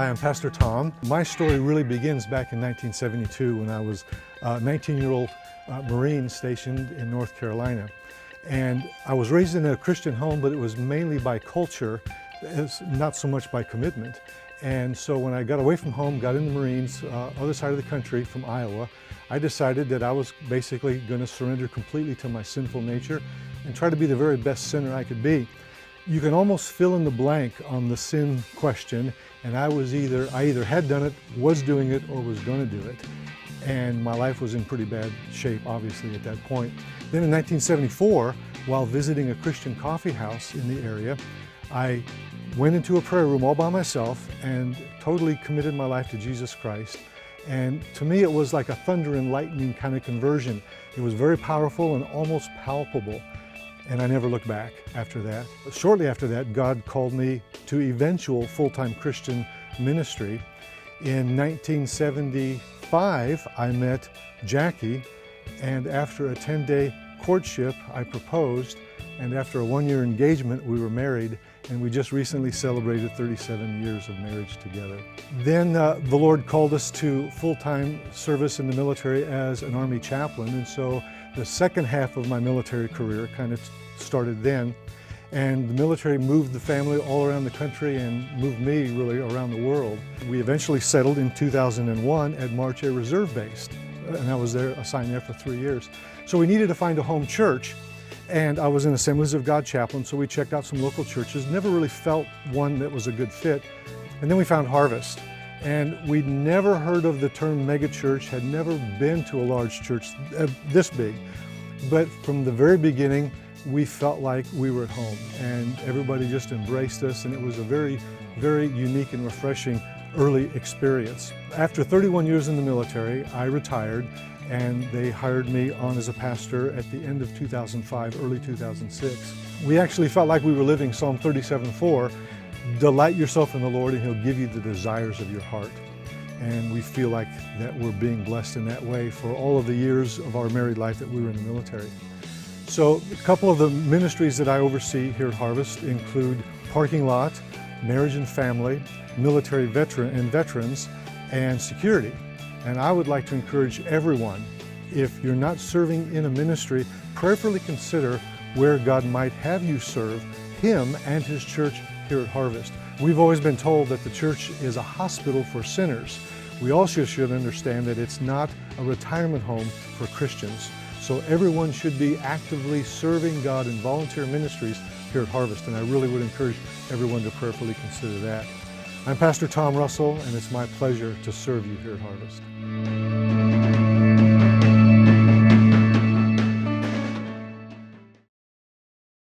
Hi, I'm Pastor Tom. My story really begins back in 1972 when I was a 19-year-old Marine stationed in North Carolina. And I was raised in a Christian home, but it was mainly by culture, not so much by commitment. And so when I got away from home, got in the Marines, other side of the country from Iowa, I decided that I was basically going to surrender completely to my sinful nature and try to be the very best sinner I could be. You can almost fill in the blank on the sin question, and I either had done it, was doing it, or was going to do it. And my life was in pretty bad shape, obviously, at that point. Then in 1974, while visiting a Christian coffee house in the area, I went into a prayer room all by myself and totally committed my life to Jesus Christ. And to me, it was like a thunder and lightning kind of conversion. It was very powerful and almost palpable. And I never looked back after that. Shortly after that, God called me to eventual full-time Christian ministry. In 1975, I met Jackie, and after a 10-day courtship, I proposed, and after a one-year engagement, we were married, and we just recently celebrated 37 years of marriage together. Then the Lord called us to full-time service in the military as an Army chaplain, and so the second half of my military career kind of started then. And the military moved the family all around the country and moved me really around the world. We eventually settled in 2001 at March Air Reserve Base, and I was assigned there for 3 years. So we needed to find a home church, and I was an Assemblies of God chaplain, so we checked out some local churches, never really felt one that was a good fit. And then we found Harvest. And we'd never heard of the term megachurch, had never been to a large church this big. But from the very beginning, we felt like we were at home, and everybody just embraced us, and it was a very, very unique and refreshing early experience. After 31 years in the military, I retired, and they hired me on as a pastor at the end of 2005, early 2006. We actually felt like we were living Psalm 37:4, delight yourself in the Lord and He'll give you the desires of your heart. And we feel like that we're being blessed in that way for all of the years of our married life that we were in the military. So a couple of the ministries that I oversee here at Harvest include parking lot, marriage and family, military veterans, and security. And I would like to encourage everyone, if you're not serving in a ministry, prayerfully consider where God might have you serve Him and His church here at Harvest. We've always been told that the church is a hospital for sinners. We also should understand that it's not a retirement home for Christians. So everyone should be actively serving God in volunteer ministries here at Harvest, and I really would encourage everyone to prayerfully consider that. I'm Pastor Tom Russell, and it's my pleasure to serve you here at Harvest.